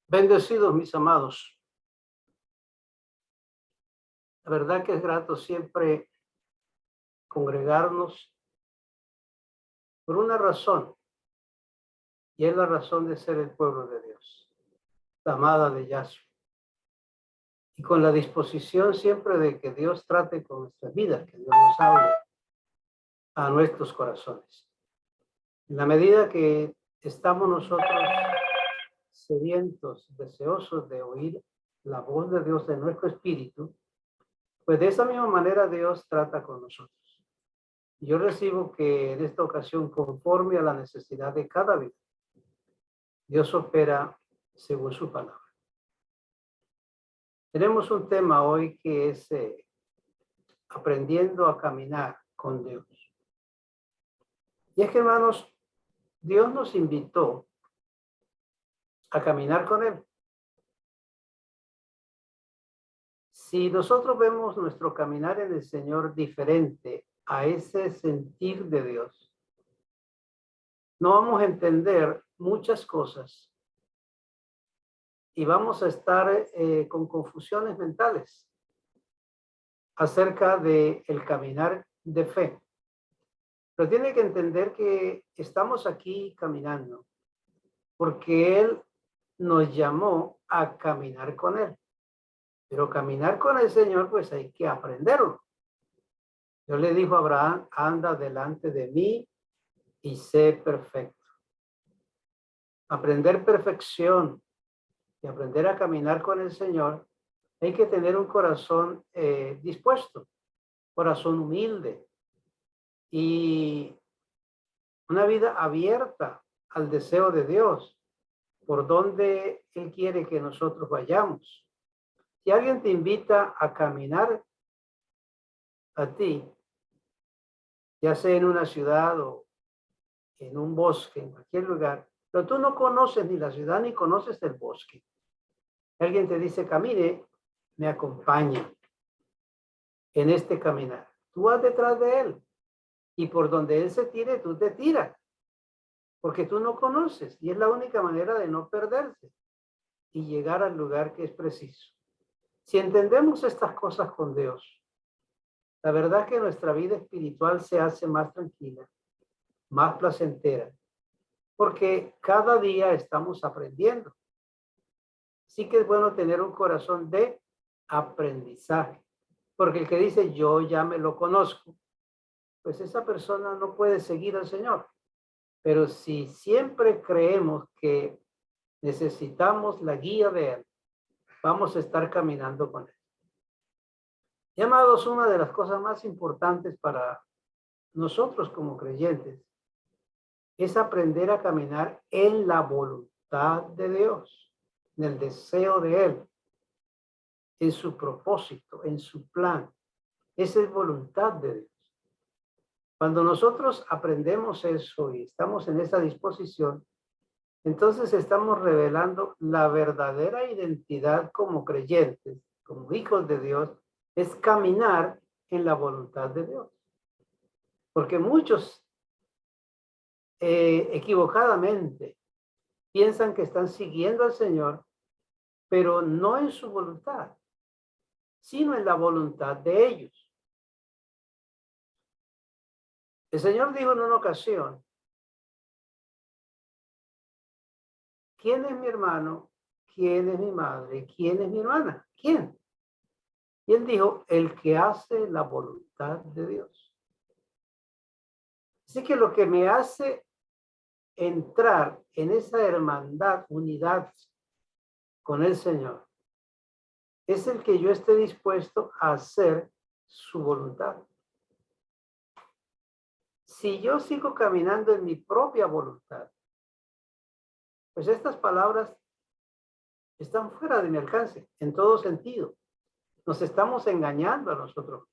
Bendecidos, mis amados. La verdad que es grato siempre congregarnos por una razón, y es la razón de ser el pueblo de Dios, la amada de Yahshua. Y con la disposición siempre de que Dios trate con nuestras vidas, que Dios nos hable a nuestros corazones. En la medida que estamos nosotros sedientos, deseosos de oír la voz de Dios en nuestro espíritu, pues de esa misma manera Dios trata con nosotros. Yo recibo que en esta ocasión, conforme a la necesidad de cada vida, Dios opera según su palabra. Tenemos un tema hoy que es aprendiendo a caminar con Dios. Y es que, hermanos, Dios nos invitó a caminar con Él. Si nosotros vemos nuestro caminar en el Señor diferente a ese sentir de Dios, no vamos a entender muchas cosas y vamos a estar con confusiones mentales acerca de el caminar de fe. Pero tiene que entender que estamos aquí caminando porque Él nos llamó a caminar con Él. Pero caminar con el Señor, pues hay que aprenderlo. Dios le dijo a Abraham, anda delante de mí y sé perfecto. Aprender perfección y aprender a caminar con el Señor, hay que tener un corazón dispuesto, corazón humilde y una vida abierta al deseo de Dios, por donde Él quiere que nosotros vayamos. Si alguien te invita a caminar a ti, ya sea en una ciudad o en un bosque, en cualquier lugar, pero tú no conoces ni la ciudad ni conoces el bosque. Alguien te dice, camine, me acompaña en este caminar. Tú vas detrás de Él y por donde Él se tire, tú te tiras, porque tú no conoces y es la única manera de no perderse y llegar al lugar que es preciso. Si entendemos estas cosas con Dios, la verdad es que nuestra vida espiritual se hace más tranquila, más placentera, porque cada día estamos aprendiendo. Sí que es bueno tener un corazón de aprendizaje, porque el que dice yo ya me lo conozco, pues esa persona no puede seguir al Señor. Pero si siempre creemos que necesitamos la guía de Él, vamos a estar caminando con Él. Y amados, una de las cosas más importantes para nosotros como creyentes es aprender a caminar en la voluntad de Dios, en el deseo de Él, en su propósito, en su plan. Esa es voluntad de Dios. Cuando nosotros aprendemos eso y estamos en esa disposición, entonces estamos revelando la verdadera identidad como creyentes, como hijos de Dios, es caminar en la voluntad de Dios. Porque muchos equivocadamente piensan que están siguiendo al Señor, pero no en su voluntad, sino en la voluntad de ellos. El Señor dijo en una ocasión, ¿quién es mi hermano? ¿Quién es mi madre? ¿Quién es mi hermana? ¿Quién? Y Él dijo, el que hace la voluntad de Dios. Así que lo que me hace entrar en esa hermandad, unidad con el Señor, es el que yo esté dispuesto a hacer su voluntad. Si yo sigo caminando en mi propia voluntad, pues estas palabras están fuera de mi alcance, en todo sentido. Nos estamos engañando a nosotros.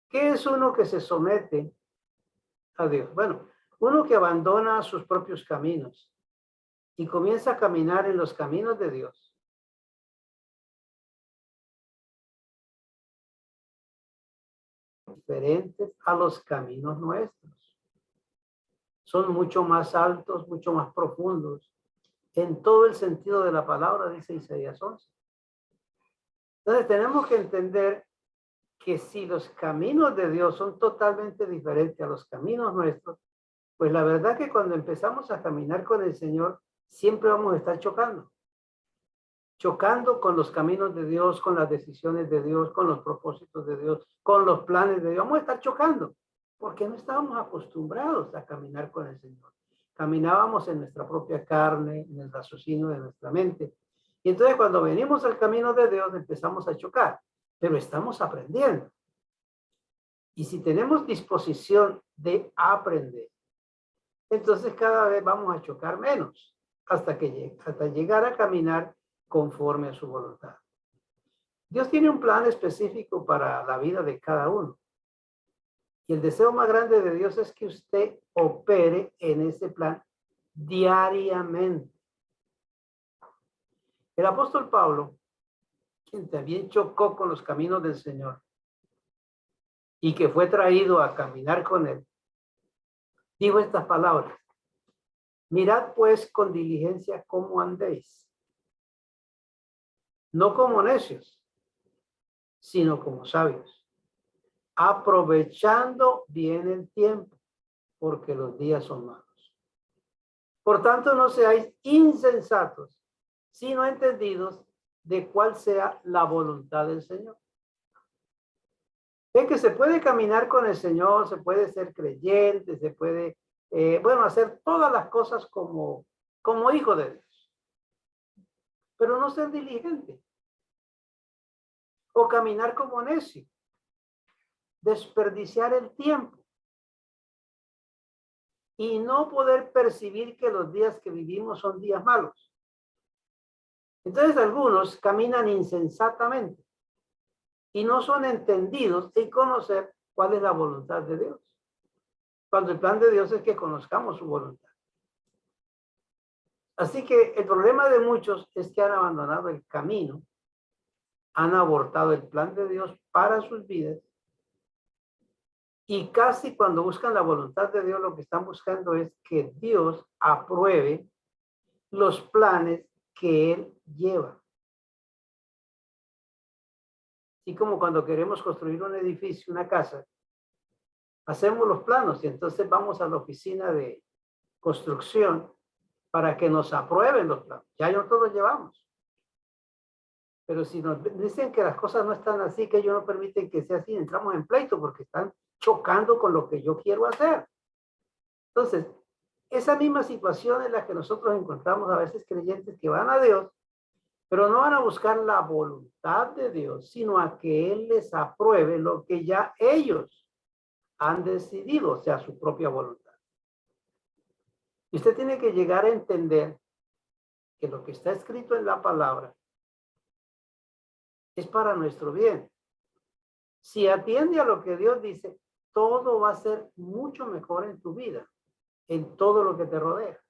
¿Qué es uno que se somete a Dios? Bueno, uno que abandona sus propios caminos y comienza a caminar en los caminos de Dios. Diferentes a los caminos nuestros. Son mucho más altos, mucho más profundos, en todo el sentido de la palabra, dice Isaías 11. Entonces tenemos que entender que si los caminos de Dios son totalmente diferentes a los caminos nuestros, pues la verdad que cuando empezamos a caminar con el Señor, siempre vamos a estar chocando con los caminos de Dios, con las decisiones de Dios, con los propósitos de Dios, con los planes de Dios. Vamos a estar chocando, porque no estábamos acostumbrados a caminar con el Señor. Caminábamos en nuestra propia carne, en el raciocinio de nuestra mente. Y entonces cuando venimos al camino de Dios empezamos a chocar, pero estamos aprendiendo. Y si tenemos disposición de aprender, entonces cada vez vamos a chocar menos hasta llegar a caminar conforme a su voluntad. Dios tiene un plan específico para la vida de cada uno. Y el deseo más grande de Dios es que usted opere en ese plan diariamente. El apóstol Pablo, quien también chocó con los caminos del Señor y que fue traído a caminar con él, dijo estas palabras: mirad pues con diligencia cómo andéis, no como necios, sino como sabios, aprovechando bien el tiempo, porque los días son malos. Por tanto, no seáis insensatos, sino entendidos de cuál sea la voluntad del Señor. Ven que se puede caminar con el Señor, se puede ser creyente, se puede, hacer todas las cosas como hijo de Dios, pero no ser diligente o caminar como necio, desperdiciar el tiempo y no poder percibir que los días que vivimos son días malos. Entonces algunos caminan insensatamente y no son entendidos en conocer cuál es la voluntad de Dios, cuando el plan de Dios es que conozcamos su voluntad. Así que el problema de muchos es que han abandonado el camino, han abortado el plan de Dios para sus vidas, y casi cuando buscan la voluntad de Dios, lo que están buscando es que Dios apruebe los planes que Él lleva. Así como cuando queremos construir un edificio, una casa, hacemos los planos y entonces vamos a la oficina de construcción para que nos aprueben los planos. Ya nosotros los llevamos. Pero si nos dicen que las cosas no están así, que ellos no permiten que sea así, entramos en pleito porque están chocando con lo que yo quiero hacer. Entonces, esa misma situación es la que nosotros encontramos a veces creyentes que van a Dios, pero no van a buscar la voluntad de Dios, sino a que Él les apruebe lo que ya ellos han decidido, o sea, su propia voluntad. Y usted tiene que llegar a entender que lo que está escrito en la palabra es para nuestro bien. Si atiende a lo que Dios dice, todo va a ser mucho mejor en tu vida, en todo lo que te rodea.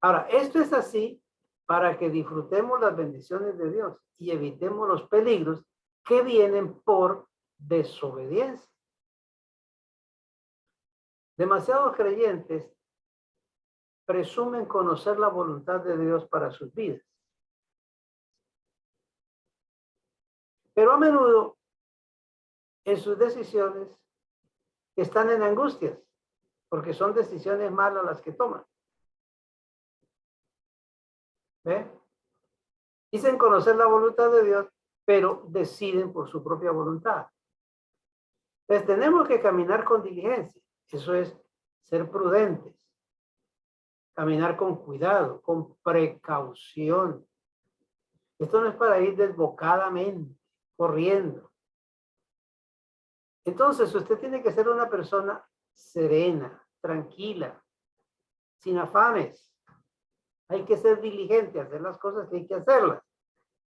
Ahora, esto es así para que disfrutemos las bendiciones de Dios y evitemos los peligros que vienen por desobediencia. Demasiados creyentes presumen conocer la voluntad de Dios para sus vidas, pero a menudo en sus decisiones están en angustias porque son decisiones malas las que toman. ¿Ve? Dicen conocer la voluntad de Dios, pero deciden por su propia voluntad. Entonces tenemos que caminar con diligencia. Eso es ser prudentes. Caminar con cuidado, con precaución. Esto no es para ir desbocadamente, corriendo. Entonces usted tiene que ser una persona serena, tranquila, sin afanes. Hay que ser diligente, hacer las cosas que hay que hacerlas.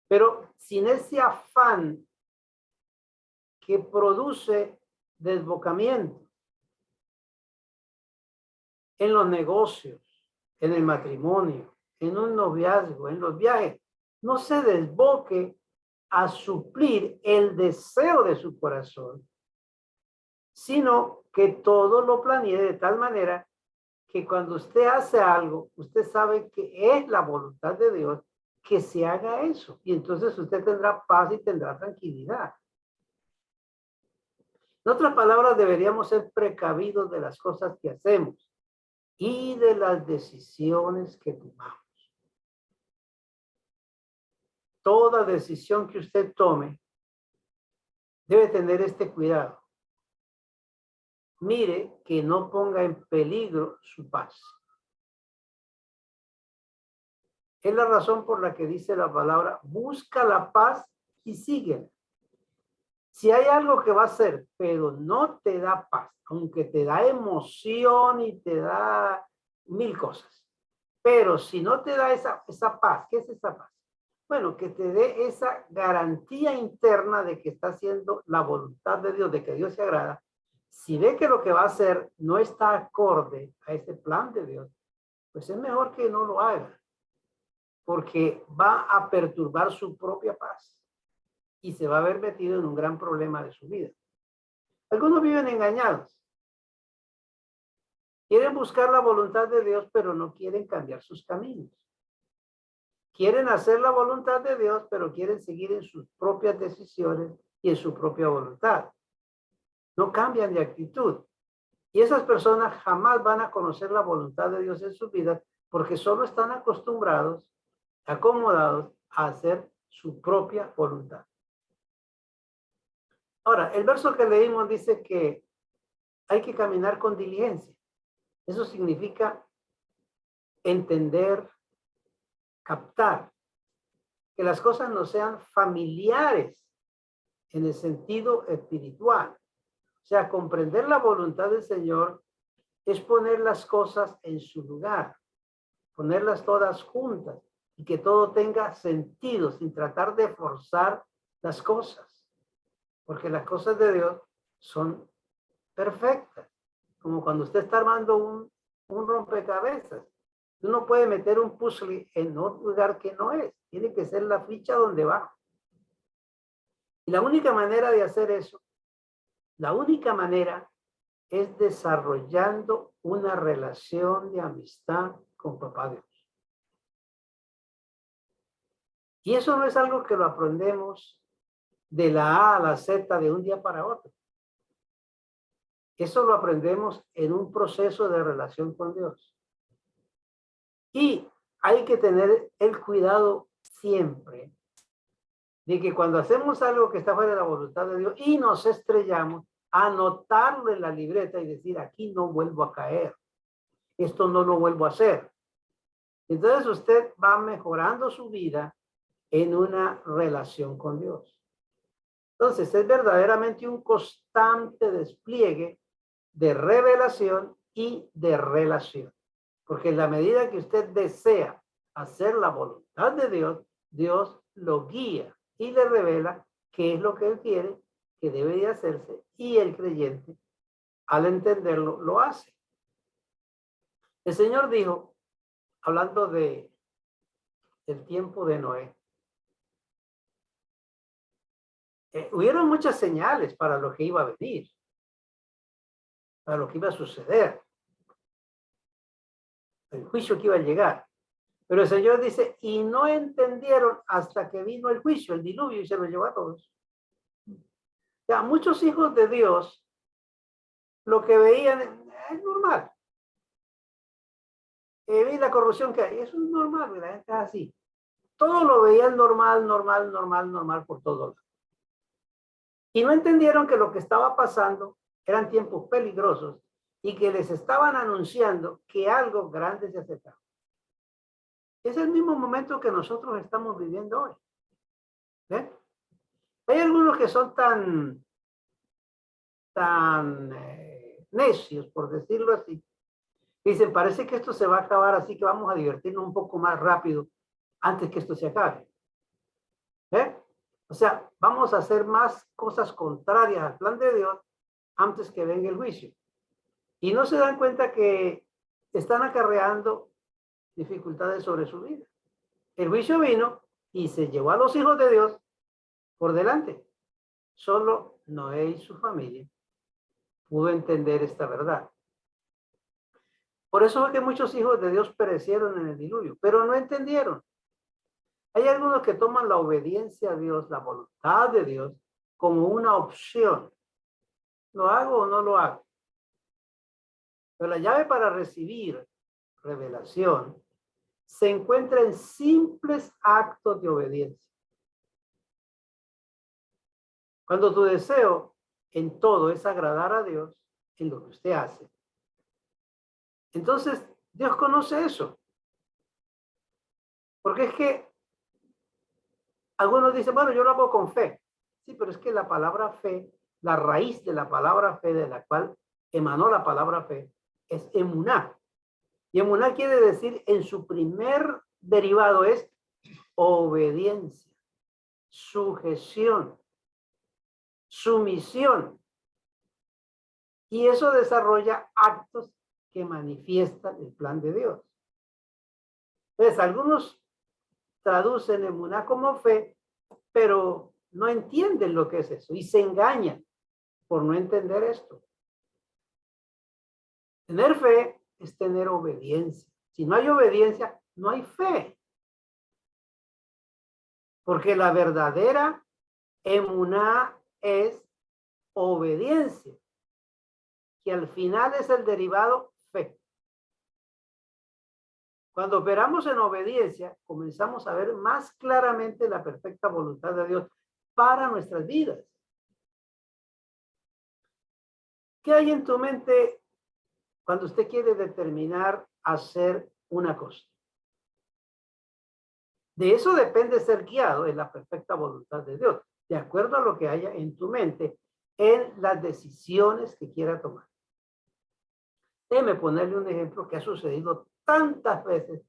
Pero sin ese afán que produce desbocamiento en los negocios, en el matrimonio, en un noviazgo, en los viajes, no se desboque a suplir el deseo de su corazón, sino que todo lo planee de tal manera que cuando usted hace algo, usted sabe que es la voluntad de Dios que se haga eso. Y entonces usted tendrá paz y tendrá tranquilidad. En otras palabras, deberíamos ser precavidos de las cosas que hacemos y de las decisiones que tomamos. Toda decisión que usted tome debe tener este cuidado. Mire que no ponga en peligro su paz. Es la razón por la que dice la palabra, busca la paz y síguela. Si hay algo que va a hacer, pero no te da paz, aunque te da emoción y te da mil cosas, pero si no te da esa paz, ¿qué es esa paz? Bueno, que te dé esa garantía interna de que está haciendo la voluntad de Dios, de que Dios se agrada. Si ve que lo que va a hacer no está acorde a ese plan de Dios, pues es mejor que no lo haga, porque va a perturbar su propia paz y se va a ver metido en un gran problema de su vida. Algunos viven engañados. Quieren buscar la voluntad de Dios, pero no quieren cambiar sus caminos. Quieren hacer la voluntad de Dios, pero quieren seguir en sus propias decisiones y en su propia voluntad. No cambian de actitud. Y esas personas jamás van a conocer la voluntad de Dios en su vida porque solo están acostumbrados, acomodados a hacer su propia voluntad. Ahora, el verso que leímos dice que hay que caminar con diligencia. Eso significa entender, captar, que las cosas no sean familiares en el sentido espiritual. O sea, comprender la voluntad del Señor es poner las cosas en su lugar, ponerlas todas juntas y que todo tenga sentido sin tratar de forzar las cosas, porque las cosas de Dios son perfectas, como cuando usted está armando un rompecabezas. Tú no puedes meter un puzzle en un lugar que no es, tiene que ser la ficha donde va. Y la única manera de hacer eso, la única manera es desarrollando una relación de amistad con Papá Dios. Y eso no es algo que lo aprendemos de la A a la Z de un día para otro. Eso lo aprendemos en un proceso de relación con Dios. Y hay que tener el cuidado siempre de que cuando hacemos algo que está fuera de la voluntad de Dios y nos estrellamos, anotarlo en la libreta y decir, aquí no vuelvo a caer. Esto no lo vuelvo a hacer. Entonces usted va mejorando su vida en una relación con Dios. Entonces es verdaderamente un constante despliegue de revelación y de relación. Porque en la medida que usted desea hacer la voluntad de Dios, Dios lo guía y le revela qué es lo que Él quiere, que debe de hacerse, y el creyente, al entenderlo, lo hace. El Señor dijo, hablando del tiempo de Noé, hubieron muchas señales para lo que iba a venir, para lo que iba a suceder, el juicio que iba a llegar. Pero el Señor dice, y no entendieron hasta que vino el juicio, el diluvio, y se los llevó a todos. Ya, muchos hijos de Dios, lo que veían es normal. Vi la corrupción que hay, eso es normal, la gente es así. Todo lo veían normal, normal, normal, normal por todos lados. Y no entendieron que lo que estaba pasando eran tiempos peligrosos y que les estaban anunciando que algo grande se acercaba. Es el mismo momento que nosotros estamos viviendo hoy. ¿Ven? Hay algunos que son tan necios, por decirlo así. Dicen, parece que esto se va a acabar, así que vamos a divertirnos un poco más rápido antes que esto se acabe. O sea, vamos a hacer más cosas contrarias al plan de Dios antes que venga el juicio. Y no se dan cuenta que están acarreando dificultades sobre su vida. El juicio vino y se llevó a los hijos de Dios por delante. Solo Noé y su familia pudo entender esta verdad. Por eso es que muchos hijos de Dios perecieron en el diluvio, pero no entendieron. Hay algunos que toman la obediencia a Dios, la voluntad de Dios, como una opción. ¿Lo hago o no lo hago? Pero la llave para recibir revelación se encuentra en simples actos de obediencia. Cuando tu deseo en todo es agradar a Dios en lo que usted hace, entonces Dios conoce eso. Porque es que algunos dicen, bueno, yo lo hago con fe. Sí, pero es que la palabra fe, la raíz de la palabra fe, de la cual emanó la palabra fe, es emuná. Y emuná quiere decir, en su primer derivado es obediencia, sujeción, sumisión. Y eso desarrolla actos que manifiestan el plan de Dios. Entonces, algunos traducen emuná como fe, pero no entienden lo que es eso y se engañan por no entender esto. Tener fe es tener obediencia. Si no hay obediencia, no hay fe. Porque la verdadera emuná es obediencia, que al final es el derivado fe. Cuando operamos en obediencia, comenzamos a ver más claramente la perfecta voluntad de Dios para nuestras vidas. ¿Qué hay en tu mente cuando usted quiere determinar hacer una cosa? De eso depende ser guiado en la perfecta voluntad de Dios, de acuerdo a lo que haya en tu mente, en las decisiones que quiera tomar. Déjeme ponerle un ejemplo que ha sucedido tantas veces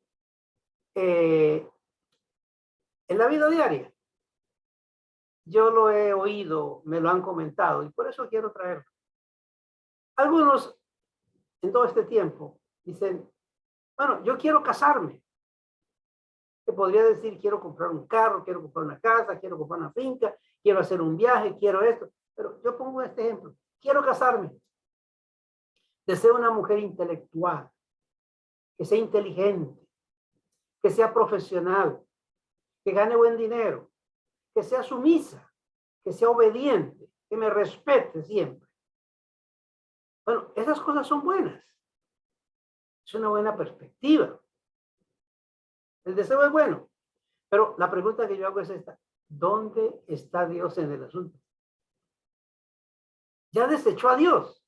en la vida diaria. Yo lo he oído, me lo han comentado y por eso quiero traerlo. Algunos en todo este tiempo dicen, bueno, yo quiero casarme. Que podría decir, quiero comprar un carro, quiero comprar una casa, quiero comprar una finca, quiero hacer un viaje, quiero esto. Pero yo pongo este ejemplo. Quiero casarme. Deseo una mujer intelectual, que sea inteligente, que sea profesional, que gane buen dinero, que sea sumisa, que sea obediente, que me respete siempre. Bueno, esas cosas son buenas. Es una buena perspectiva. El deseo es bueno. Pero la pregunta que yo hago es esta. ¿Dónde está Dios en el asunto? Ya desechó a Dios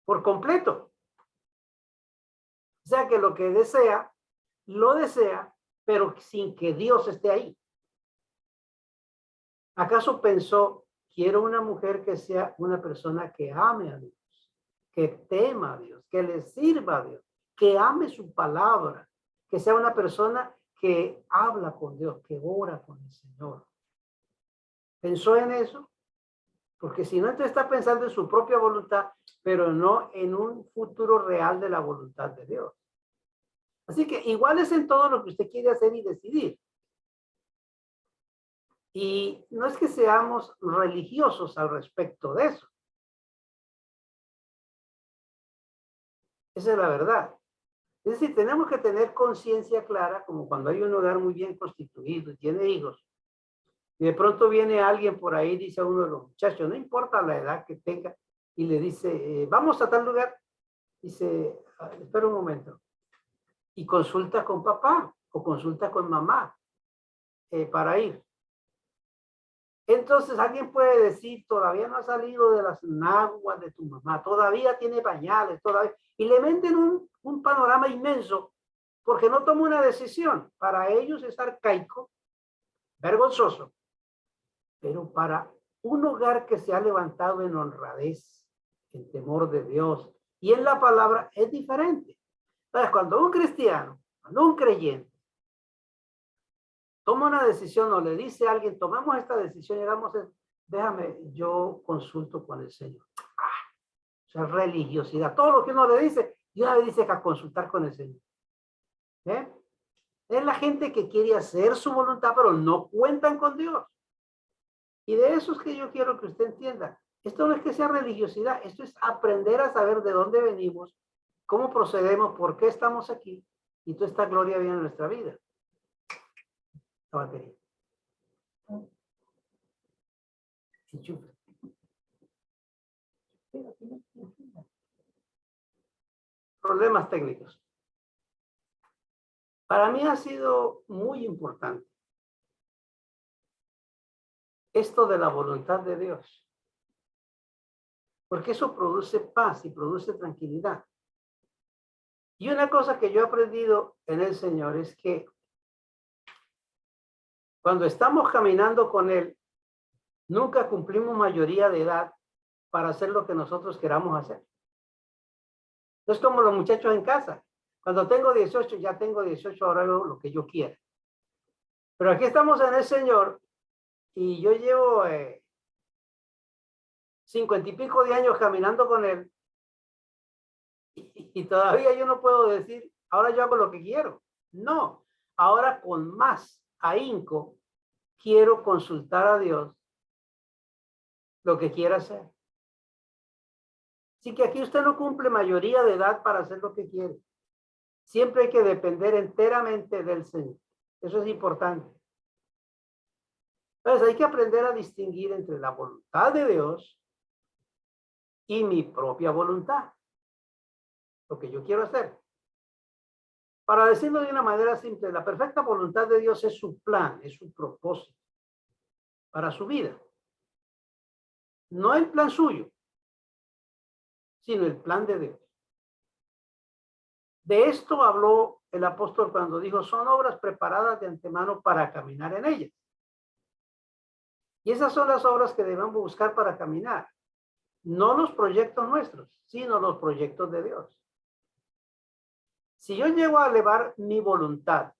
por completo. O sea que lo que desea, lo desea, pero sin que Dios esté ahí. ¿Acaso pensó, quiero una mujer que sea una persona que ame a Dios, que tema a Dios, que le sirva a Dios, que ame su palabra, que sea una persona que habla con Dios, que ora con el Señor? ¿Pensó en eso? Porque si no, entonces está pensando en su propia voluntad, pero no en un futuro real de la voluntad de Dios. Así que igual es en todo lo que usted quiere hacer y decidir. Y no es que seamos religiosos al respecto de eso. Esa es la verdad. Es decir, tenemos que tener conciencia clara, como cuando hay un hogar muy bien constituido y tiene hijos, y de pronto viene alguien por ahí, dice a uno de los muchachos, no importa la edad que tenga, y le dice, vamos a tal lugar. Dice, espera un momento. Y consulta con papá o consulta con mamá para ir. Entonces alguien puede decir, todavía no ha salido de las naguas de tu mamá, todavía tiene pañales, todavía. Y le venden un panorama inmenso porque no toma una decisión. Para ellos es arcaico, vergonzoso. Pero para un hogar que se ha levantado en honradez, en temor de Dios y en la palabra, es diferente. Entonces, cuando un cristiano, cuando un creyente toma una decisión o le dice a alguien, tomamos esta decisión y hagamos esto, déjame, yo consulto con el Señor. O sea, religiosidad. Todo lo que uno le dice, Dios le dice que a consultar con el Señor. Es la gente que quiere hacer su voluntad, pero no cuentan con Dios. Y de eso es que yo quiero que usted entienda. Esto no es que sea religiosidad, esto es aprender a saber de dónde venimos, ¿Cómo procedemos? ¿Por qué estamos aquí? Y toda esta gloria viene en nuestra vida. La batería. Enchufe. Problemas técnicos. Para mí ha sido muy importante esto de la voluntad de Dios, porque eso produce paz y produce tranquilidad. Y una cosa que yo he aprendido en el Señor es que cuando estamos caminando con Él, nunca cumplimos mayoría de edad para hacer lo que nosotros queramos hacer. No es como los muchachos en casa. Cuando tengo 18, ya tengo 18, ahora hago lo que yo quiera. Pero aquí estamos en el Señor y yo llevo 50 y pico de años caminando con Él y todavía yo no puedo decir, ahora yo hago lo que quiero. No, ahora con más ahínco quiero consultar a Dios lo que quiera hacer. Así que aquí usted no cumple mayoría de edad para hacer lo que quiere. Siempre hay que depender enteramente del Señor. Eso es importante. Entonces hay que aprender a distinguir entre la voluntad de Dios y mi propia voluntad. Lo que yo quiero hacer. Para decirlo de una manera simple, la perfecta voluntad de Dios es su plan, es su propósito para su vida. No el plan suyo, sino el plan de Dios. De esto habló el apóstol cuando dijo, son obras preparadas de antemano para caminar en ellas. Y esas son las obras que debemos buscar para caminar. No los proyectos nuestros, sino los proyectos de Dios. Si yo llego a elevar mi voluntad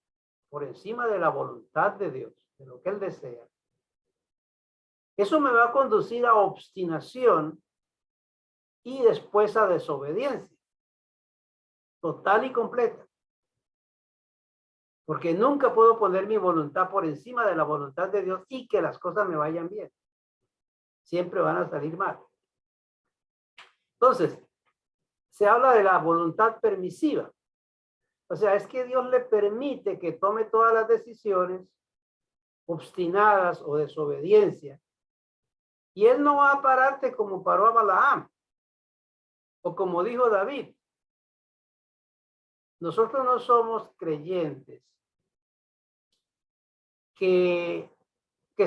por encima de la voluntad de Dios, de lo que Él desea, eso me va a conducir a obstinación y después a desobediencia total y completa. Porque nunca puedo poner mi voluntad por encima de la voluntad de Dios y que las cosas me vayan bien. Siempre van a salir mal. Entonces, se habla de la voluntad permisiva. O sea, es que Dios le permite que tome todas las decisiones obstinadas o desobediencia. Y Él no va a pararte como paró a Balaam. O como dijo David. Nosotros no somos creyentes que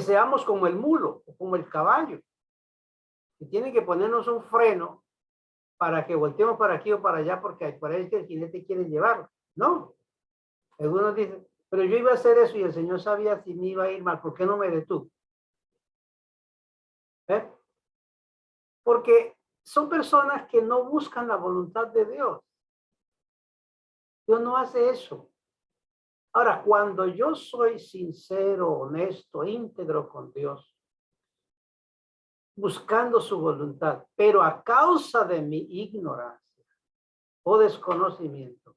seamos como el mulo o como el caballo. Que tienen que ponernos un freno para que volteemos para aquí o para allá porque parece que el jinete quiere llevarlo. No. Algunos dicen, pero yo iba a hacer eso y el Señor sabía si me iba a ir mal. ¿Por qué no me detuvo? Porque son personas que no buscan la voluntad de Dios. Dios no hace eso. Ahora, cuando yo soy sincero, honesto, íntegro con Dios, buscando su voluntad, pero a causa de mi ignorancia o desconocimiento,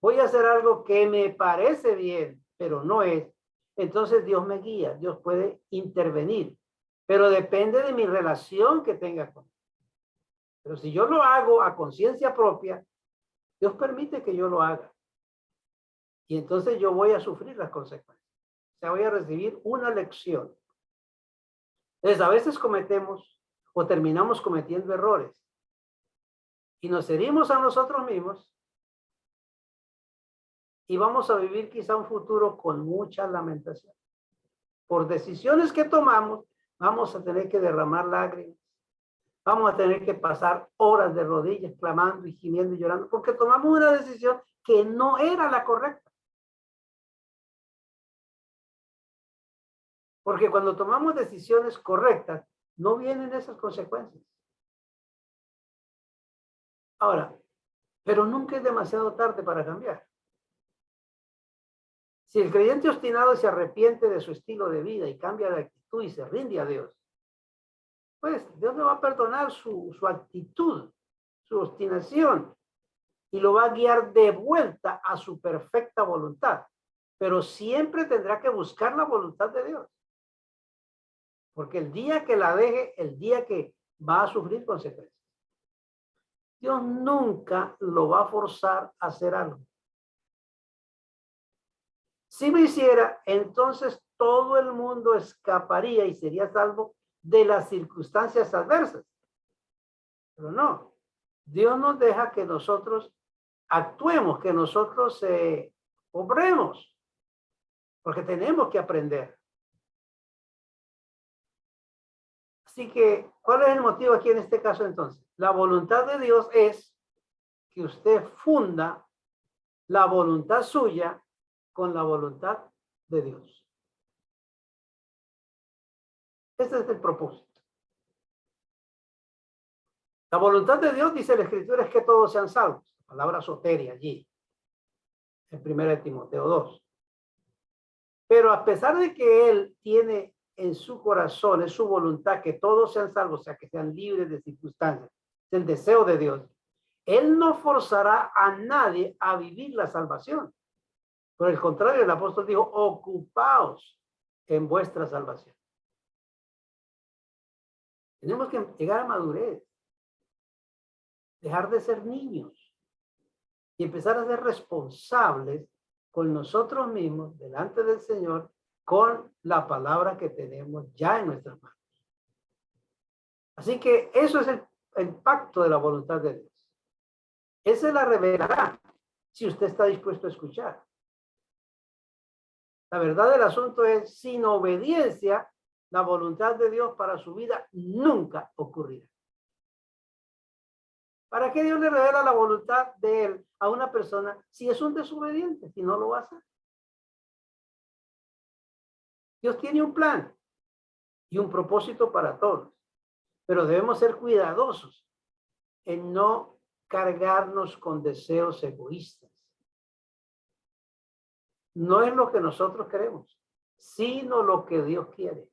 voy a hacer algo que me parece bien, pero no es. Entonces Dios me guía, Dios puede intervenir, pero depende de mi relación que tenga con Él. Pero si yo lo hago a conciencia propia, Dios permite que yo lo haga. Y entonces yo voy a sufrir las consecuencias. O sea, voy a recibir una lección. Entonces, a veces cometemos o terminamos cometiendo errores y nos herimos a nosotros mismos y vamos a vivir quizá un futuro con mucha lamentación. Por decisiones que tomamos, vamos a tener que derramar lágrimas. Vamos a tener que pasar horas de rodillas clamando y gimiendo y llorando porque tomamos una decisión que no era la correcta. Porque cuando tomamos decisiones correctas, no vienen esas consecuencias. Ahora, pero nunca es demasiado tarde para cambiar. Si el creyente obstinado se arrepiente de su estilo de vida y cambia de actitud y se rinde a Dios, pues Dios le va a perdonar su actitud, su obstinación, y lo va a guiar de vuelta a su perfecta voluntad. Pero siempre tendrá que buscar la voluntad de Dios. Porque el día que la deje, el día que va a sufrir consecuencias. Dios nunca lo va a forzar a hacer algo. Si lo hiciera, entonces todo el mundo escaparía y sería salvo de las circunstancias adversas. Pero no, Dios nos deja que nosotros actuemos, que nosotros obremos, porque tenemos que aprender. Así que, ¿cuál es el motivo aquí en este caso entonces? La voluntad de Dios es que usted funda la voluntad suya con la voluntad de Dios. Ese es el propósito. La voluntad de Dios, dice la Escritura, es que todos sean salvos. La palabra soteria allí, en 1 Timoteo 2. Pero a pesar de que Él tiene en su corazón, es su voluntad que todos sean salvos, o sea, que sean libres de circunstancias, es el deseo de Dios, Él no forzará a nadie a vivir la salvación. Por el contrario, el apóstol dijo, ocupaos en vuestra salvación. Tenemos que llegar a madurez, dejar de ser niños y empezar a ser responsables con nosotros mismos, delante del Señor, con la palabra que tenemos ya en nuestras manos. Así que eso es el pacto de la voluntad de Dios. Él se la revelará si usted está dispuesto a escuchar. La verdad del asunto es, sin obediencia, la voluntad de Dios para su vida nunca ocurrirá. ¿Para qué Dios le revela la voluntad de Él a una persona si es un desobediente, si no lo va a hacer? Dios tiene un plan y un propósito para todos, pero debemos ser cuidadosos en no cargarnos con deseos egoístas. No es lo que nosotros queremos, sino lo que Dios quiere.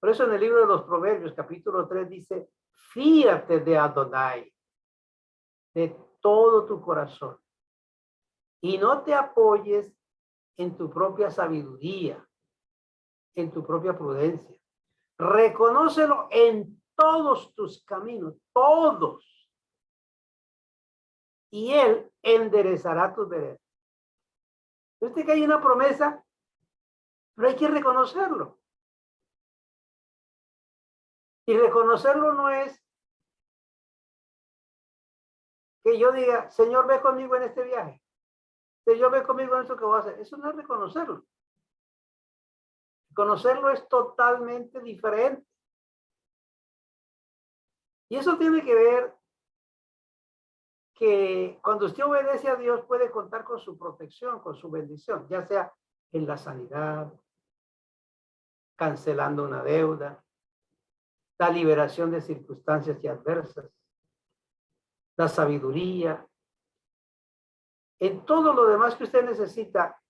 Por eso en el libro de los Proverbios, capítulo 3, dice, fíate de Adonai de todo tu corazón y no te apoyes en tu propia sabiduría, en tu propia prudencia. Reconócelo en todos tus caminos, todos. Y Él enderezará tus veredas. Viste que hay una promesa, pero hay que reconocerlo. Y reconocerlo no es que yo diga, Señor, ve conmigo en este viaje. Señor, ve conmigo en esto que voy a hacer. Eso no es reconocerlo. Conocerlo es totalmente diferente. Y eso tiene que ver que cuando usted obedece a Dios puede contar con su protección, con su bendición, ya sea en la sanidad, cancelando una deuda, la liberación de circunstancias y adversas, la sabiduría, en todo lo demás que usted necesita,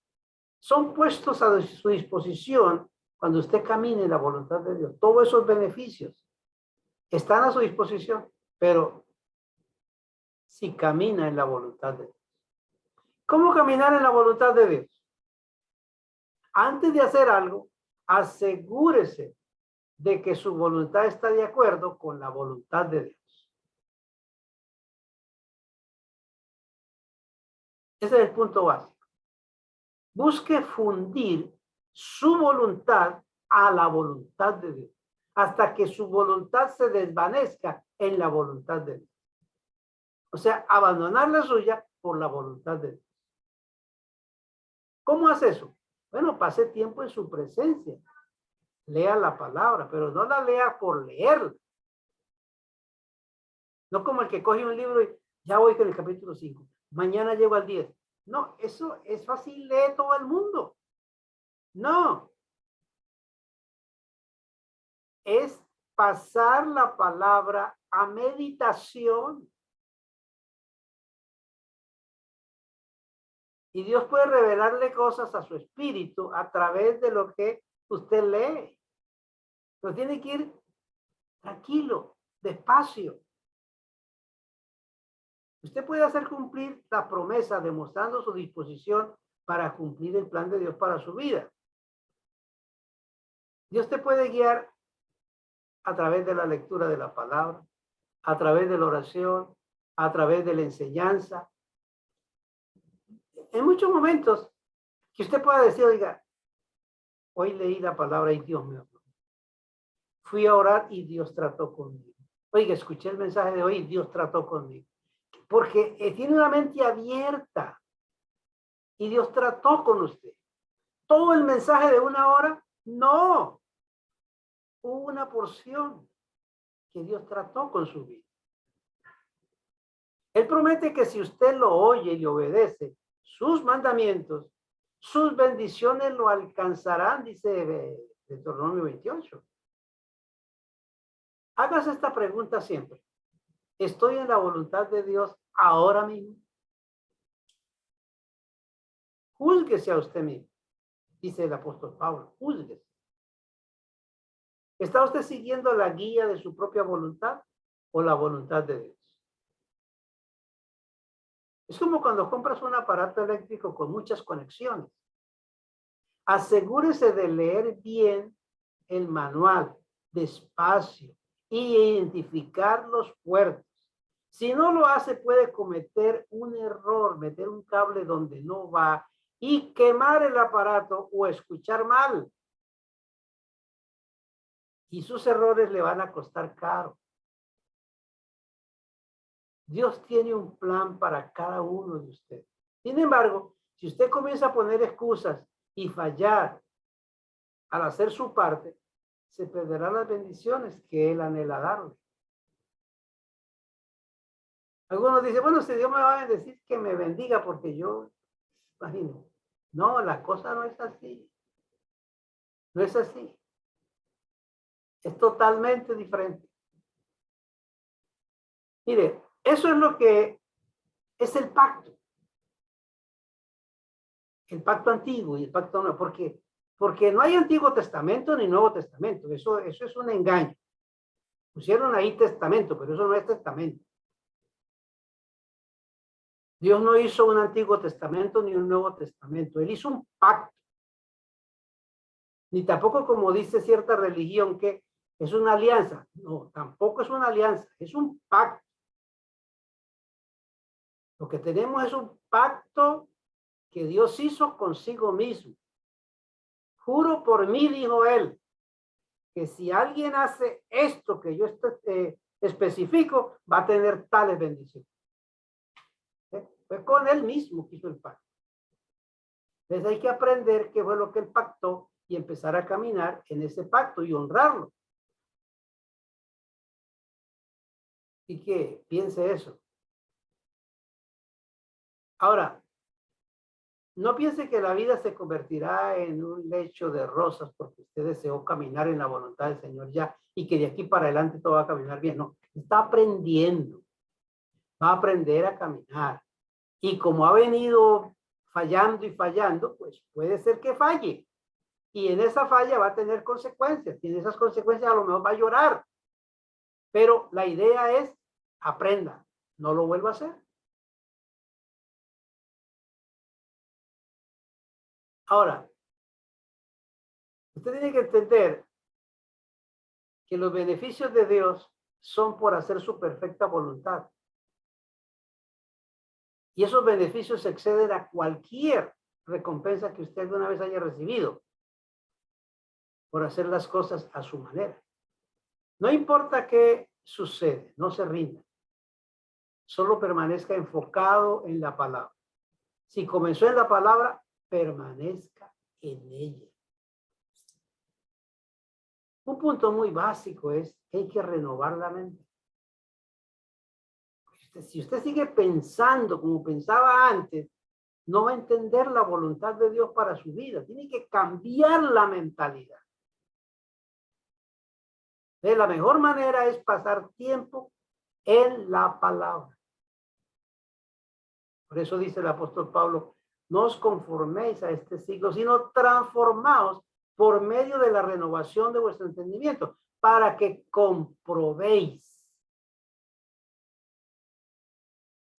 son puestos a su disposición cuando usted camine en la voluntad de Dios. Todos esos beneficios están a su disposición, pero si camina en la voluntad de Dios. ¿Cómo caminar en la voluntad de Dios? Antes de hacer algo, asegúrese de que su voluntad está de acuerdo con la voluntad de Dios. Ese es el punto básico. Busque fundir su voluntad a la voluntad de Dios, hasta que su voluntad se desvanezca en la voluntad de Dios. O sea, abandonar la suya por la voluntad de Dios. ¿Cómo hace eso? Bueno, pase tiempo en su presencia. Lea la palabra, pero no la lea por leerla. No como el que coge un libro y ya voy con el capítulo 5. Mañana llego al 10. No, eso es fácil, lee todo el mundo. No. Es pasar la palabra a meditación. Y Dios puede revelarle cosas a su espíritu a través de lo que usted lee. Pero tiene que ir tranquilo, despacio. Usted puede hacer cumplir la promesa demostrando su disposición para cumplir el plan de Dios para su vida. Dios te puede guiar a través de la lectura de la palabra, a través de la oración, a través de la enseñanza. En muchos momentos que usted pueda decir, oiga, hoy leí la palabra y Dios me habló. Fui a orar y Dios trató conmigo. Oiga, escuché el mensaje de hoy y Dios trató conmigo. Porque tiene una mente abierta y Dios trató con usted. ¿Todo el mensaje de una hora? No. Hubo una porción que Dios trató con su vida. Él promete que si usted lo oye y le obedece sus mandamientos, sus bendiciones lo alcanzarán, dice Deuteronomio 28. Hágase esta pregunta siempre. ¿Estoy en la voluntad de Dios ahora mismo? Júzguese a usted mismo, dice el apóstol Pablo. Júzguese. ¿Está usted siguiendo la guía de su propia voluntad o la voluntad de Dios? Es como cuando compras un aparato eléctrico con muchas conexiones. Asegúrese de leer bien el manual, despacio, y identificar los puertos. Si no lo hace, puede cometer un error, meter un cable donde no va y quemar el aparato o escuchar mal. Y sus errores le van a costar caro. Dios tiene un plan para cada uno de ustedes. Sin embargo, si usted comienza a poner excusas y fallar al hacer su parte, se perderán las bendiciones que Él anhela darle. Algunos dicen, bueno, si Dios me va a bendecir, que me bendiga porque yo, imagino. No, la cosa no es así. No es así. Es totalmente diferente. Mire, eso es lo que es el pacto. El pacto antiguo y el pacto nuevo. Porque no hay Antiguo Testamento ni Nuevo Testamento. Eso es un engaño. Pusieron ahí testamento, pero eso no es testamento. Dios no hizo un Antiguo Testamento ni un Nuevo Testamento. Él hizo un pacto. Ni tampoco como dice cierta religión que es una alianza. No, tampoco es una alianza. Es un pacto. Lo que tenemos es un pacto que Dios hizo consigo mismo. Juro por mí, dijo él, que si alguien hace esto que yo especifico, va a tener tales bendiciones. Fue con él mismo que hizo el pacto. Entonces hay que aprender qué fue lo que él pactó y empezar a caminar en ese pacto y honrarlo. Y que piense eso. Ahora, no piense que la vida se convertirá en un lecho de rosas porque usted deseó caminar en la voluntad del Señor ya y que de aquí para adelante todo va a caminar bien. No, está aprendiendo. Va a aprender a caminar. Y como ha venido fallando y fallando, pues puede ser que falle. Y en esa falla va a tener consecuencias. Y en esas consecuencias a lo mejor va a llorar. Pero la idea es, aprenda. No lo vuelva a hacer. Ahora, usted tiene que entender que los beneficios de Dios son por hacer su perfecta voluntad. Y esos beneficios exceden a cualquier recompensa que usted alguna vez haya recibido por hacer las cosas a su manera. No importa qué sucede, no se rinda. Solo permanezca enfocado en la palabra. Si comenzó en la palabra, permanezca en ella. Un punto muy básico es que hay que renovar la mente. Si usted sigue pensando como pensaba antes, no va a entender la voluntad de Dios para su vida. Tiene que cambiar la mentalidad. La mejor manera es pasar tiempo en la palabra. Por eso dice el apóstol Pablo, no os conforméis a este siglo, sino transformaos por medio de la renovación de vuestro entendimiento, para que comprobéis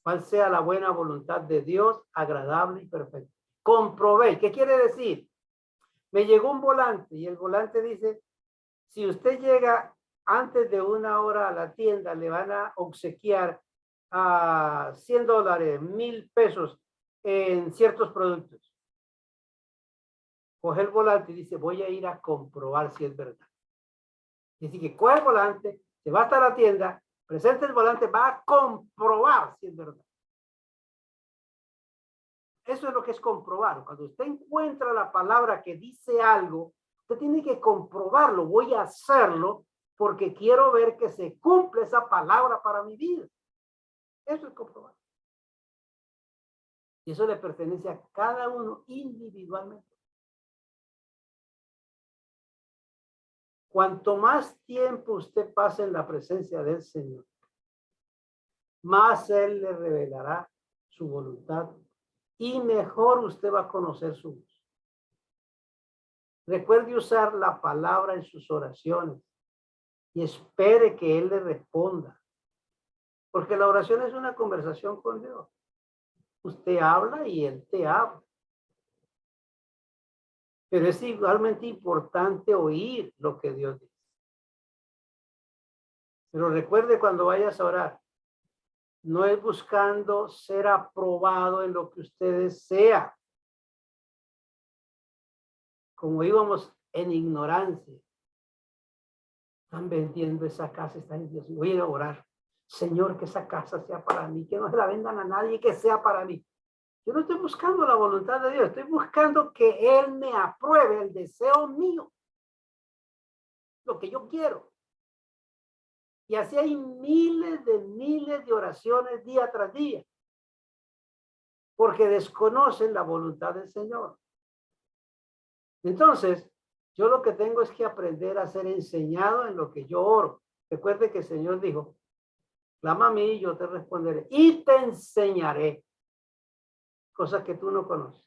cuál sea la buena voluntad de Dios, agradable y perfecta. Comprobéis. ¿Qué quiere decir? Me llegó un volante y el volante dice, si usted llega antes de una hora a la tienda le van a obsequiar a $100, 1,000 pesos en ciertos productos. Coge el volante y dice, voy a ir a comprobar si es verdad. Dice que coge el volante, se va hasta la tienda, presenta el volante, va a comprobar si es verdad. Eso es lo que es comprobar. Cuando usted encuentra la palabra que dice algo, usted tiene que comprobarlo. Voy a hacerlo porque quiero ver que se cumple esa palabra para mi vida. Eso es comprobar. Y eso le pertenece a cada uno individualmente. Cuanto más tiempo usted pase en la presencia del Señor, más Él le revelará su voluntad y mejor usted va a conocer su voz. Recuerde usar la palabra en sus oraciones y espere que Él le responda. Porque la oración es una conversación con Dios. Usted habla y Él te habla. Pero es igualmente importante oír lo que Dios dice. Pero recuerde cuando vayas a orar, no es buscando ser aprobado en lo que usted desea. Como íbamos en ignorancia, están vendiendo esa casa, están en Dios. Voy a ir a orar. Señor, que esa casa sea para mí, que no se la vendan a nadie, que sea para mí. Yo no estoy buscando la voluntad de Dios, estoy buscando que Él me apruebe el deseo mío, lo que yo quiero. Y así hay miles de oraciones día tras día, porque desconocen la voluntad del Señor. Entonces, yo lo que tengo es que aprender a ser enseñado en lo que yo oro. Recuerde que el Señor dijo, clama a mí y yo te responderé y te enseñaré cosas que tú no conoces.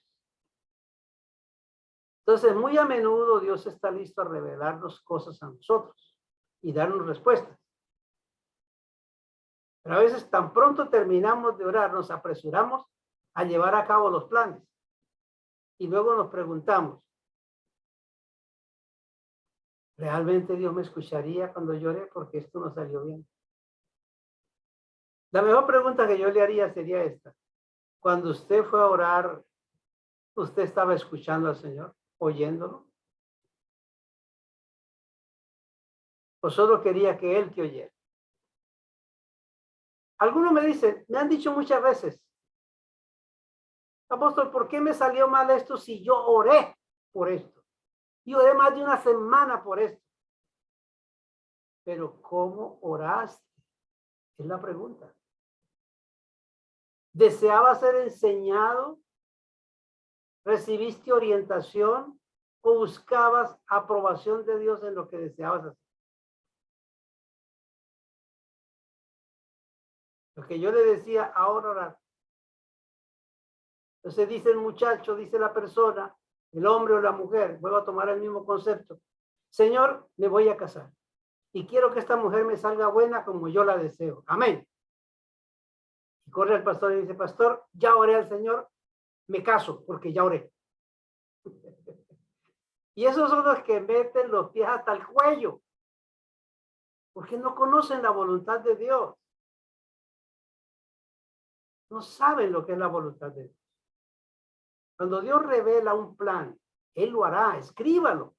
Entonces, muy a menudo Dios está listo a revelarnos cosas a nosotros y darnos respuestas. Pero a veces tan pronto terminamos de orar, nos apresuramos a llevar a cabo los planes. Y luego nos preguntamos, ¿realmente Dios me escucharía cuando lloré porque esto no salió bien? La mejor pregunta que yo le haría sería esta. Cuando usted fue a orar, ¿usted estaba escuchando al Señor, oyéndolo? ¿O solo quería que Él te oyera? Algunos me dicen, me han dicho muchas veces, apóstol, ¿por qué me salió mal esto si yo oré por esto? Y oré más de una semana por esto. Pero ¿cómo oraste? Es la pregunta. ¿Deseabas ser enseñado? ¿Recibiste orientación? ¿O buscabas aprobación de Dios en lo que deseabas hacer? Lo que yo le decía, ahora orar. Entonces dice el muchacho, dice la persona, el hombre o la mujer, vuelvo a tomar el mismo concepto. Señor, me voy a casar y quiero que esta mujer me salga buena como yo la deseo. Amén. Y corre al pastor y dice, pastor, ya oré al Señor, me caso porque ya oré. Y esos son los que meten los pies hasta el cuello, porque no conocen la voluntad de Dios. No saben lo que es la voluntad de Dios. Cuando Dios revela un plan, Él lo hará. Escríbalo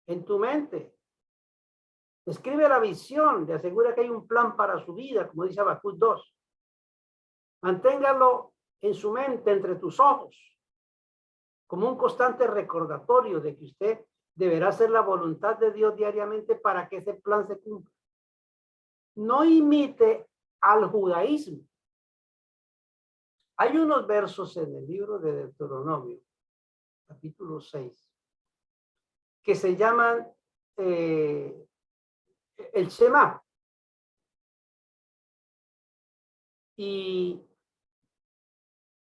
en tu mente. Escribe la visión, le asegura que hay un plan para su vida, como dice Habacuc 2. Manténgalo en su mente, entre tus ojos, como un constante recordatorio de que usted deberá hacer la voluntad de Dios diariamente para que ese plan se cumpla. No imite al judaísmo. Hay unos versos en el libro de Deuteronomio, capítulo 6, que se llaman el Shema. Y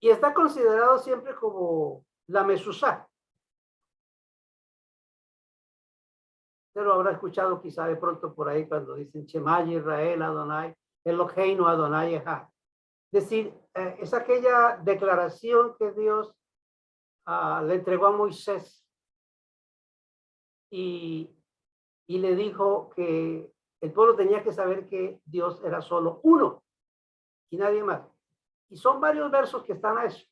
está considerado siempre como la Mezuzá. Usted lo habrá escuchado quizá de pronto por ahí cuando dicen Shema Israel Adonai, Eloheinu Adonai Echad. Es decir, es aquella declaración que Dios le entregó a Moisés y le dijo que El pueblo tenía que saber que Dios era solo uno y nadie más. Y son varios versos que están a eso.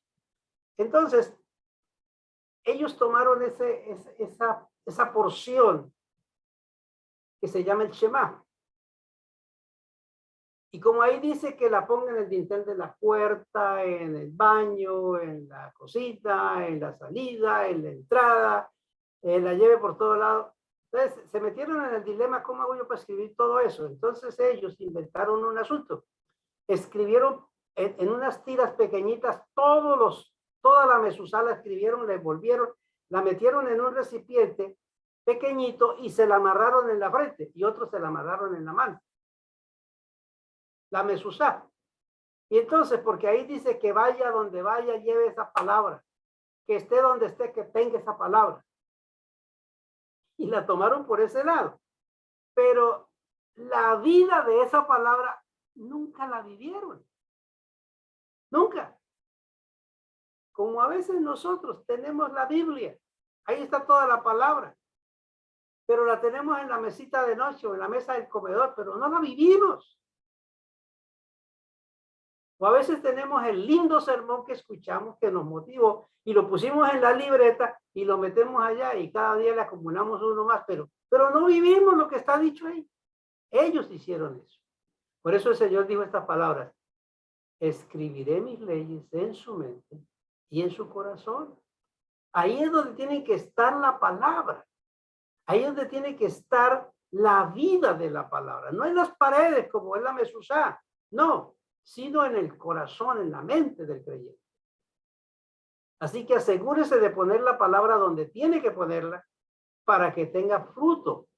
Entonces, ellos tomaron esa porción que se llama el Shema. Y como ahí dice que la ponga en el dintel de la puerta, en el baño, en la cosita, en la salida, en la entrada, la lleve por todo lado. Entonces se metieron en el dilema, ¿cómo hago yo para escribir todo eso? Entonces ellos inventaron un asunto. Escribieron en unas tiras pequeñitas toda la mezuzá la escribieron, la envolvieron, la metieron en un recipiente pequeñito y se la amarraron en la frente y otros se la amarraron en la mano. La mezuzá. Y entonces, porque ahí dice que vaya donde vaya, lleve esa palabra, que esté donde esté, que tenga esa palabra. Y la tomaron por ese lado. Pero la vida de esa palabra nunca la vivieron. Nunca. Como a veces nosotros tenemos la Biblia, ahí está toda la palabra, pero la tenemos en la mesita de noche o en la mesa del comedor, pero no la vivimos. O a veces tenemos el lindo sermón que escuchamos, que nos motivó, y lo pusimos en la libreta y lo metemos allá y cada día le acumulamos uno más, pero no vivimos lo que está dicho ahí. Ellos hicieron eso. Por eso el Señor dijo estas palabras: escribiré mis leyes en su mente y en su corazón. Ahí es donde tiene que estar la palabra. Ahí es donde tiene que estar la vida de la palabra. No en las paredes como es la mezuzá. No, sino en el corazón, en la mente del creyente. Así que asegúrese de poner la palabra donde tiene que ponerla para que tenga fruto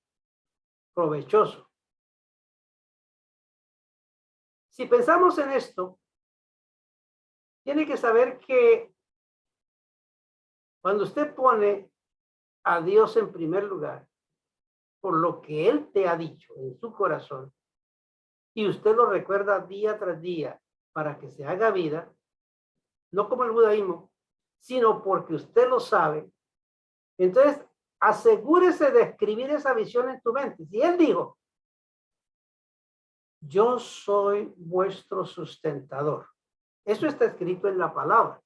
provechoso. Si pensamos en esto, tiene que saber que cuando usted pone a Dios en primer lugar, por lo que Él te ha dicho en su corazón, y usted lo recuerda día tras día para que se haga vida, no como el budaísmo, sino porque usted lo sabe, entonces asegúrese de escribir esa visión en tu mente. Si Él dijo, yo soy vuestro sustentador, eso está escrito en la palabra.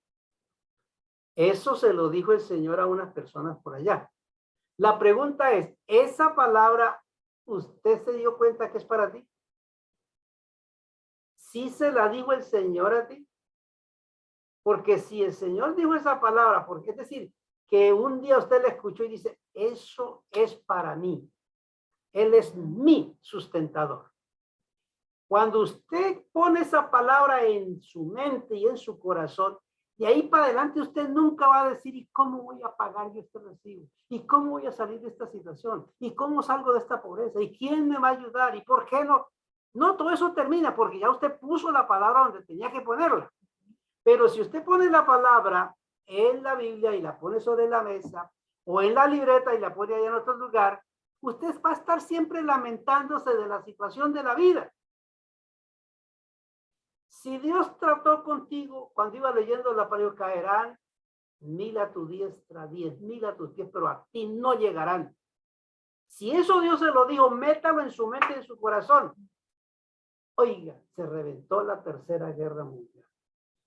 Eso se lo dijo el Señor a unas personas por allá. La pregunta es, ¿esa palabra usted se dio cuenta que es para ti? ¿Sí se la dijo el Señor a ti? Porque si el Señor dijo esa palabra, porque es decir, que un día usted la escuchó y dice, eso es para mí. Él es mi sustentador. Cuando usted pone esa palabra en su mente y en su corazón, de ahí para adelante usted nunca va a decir, ¿y cómo voy a pagar yo este recibo? ¿Y cómo voy a salir de esta situación? ¿Y cómo salgo de esta pobreza? ¿Y quién me va a ayudar? ¿Y por qué no? No, todo eso termina porque ya usted puso la palabra donde tenía que ponerla. Pero si usted pone la palabra en la Biblia y la pone sobre la mesa o en la libreta y la pone allá en otro lugar, usted va a estar siempre lamentándose de la situación de la vida. Si Dios trató contigo cuando iba leyendo la palabra, caerán 1000 a tu diestra, 10,000 a tus pies, pero a ti no llegarán. Si eso Dios se lo dijo, métalo en su mente y en su corazón. Oiga, se reventó la Tercera Guerra Mundial.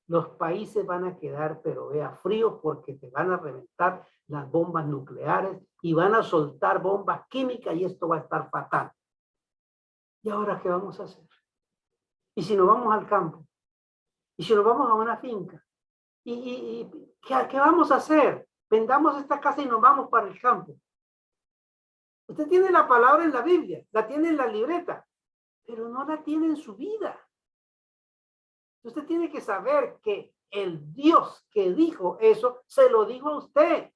Los países van a quedar, pero vea, fríos porque te van a reventar las bombas nucleares y van a soltar bombas químicas y esto va a estar fatal. ¿Y ahora qué vamos a hacer? ¿Y si nos vamos al campo? ¿Y si nos vamos a una finca? ¿Y qué vamos a hacer? Vendamos esta casa y nos vamos para el campo. Usted tiene la palabra en la Biblia, la tiene en la libreta, pero no la tiene en su vida. Usted tiene que saber que el Dios que dijo eso, se lo dijo a usted.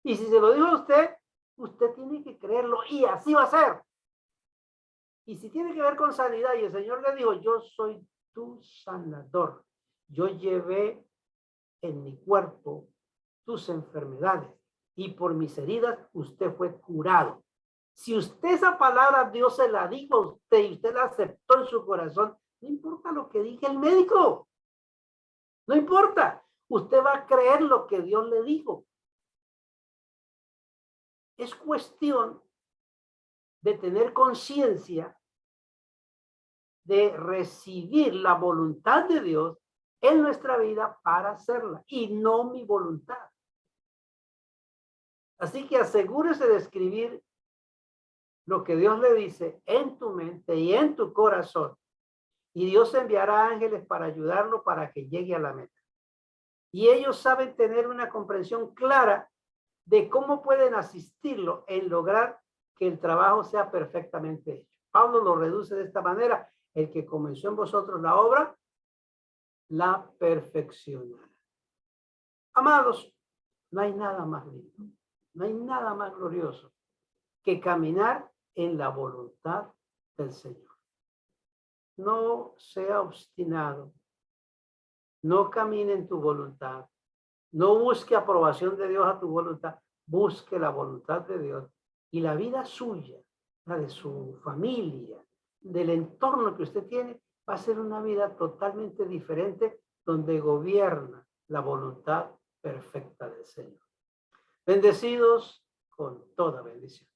Y si se lo dijo a usted, usted tiene que creerlo y así va a ser. Y si tiene que ver con sanidad y el Señor le dijo, yo soy tu sanador. Yo llevé en mi cuerpo tus enfermedades y por mis heridas usted fue curado. Si usted esa palabra Dios se la dijo a usted y usted la aceptó en su corazón, no importa lo que diga el médico. No importa. Usted va a creer lo que Dios le dijo. Es cuestión de tener conciencia de recibir la voluntad de Dios en nuestra vida para hacerla y no mi voluntad. Así que asegúrese de escribir lo que Dios le dice en tu mente y en tu corazón. Y Dios enviará ángeles para ayudarlo para que llegue a la meta. Y ellos saben tener una comprensión clara de cómo pueden asistirlo en lograr que el trabajo sea perfectamente hecho. Pablo lo reduce de esta manera: el que comenzó en vosotros la obra, la perfeccionará. Amados, no hay nada más lindo, no hay nada más glorioso que caminar en la voluntad del Señor. No sea obstinado, no camine en tu voluntad, no busque aprobación de Dios a tu voluntad, busque la voluntad de Dios y la vida suya, la de su familia, del entorno que usted tiene, va a ser una vida totalmente diferente donde gobierna la voluntad perfecta del Señor. Bendecidos con toda bendición.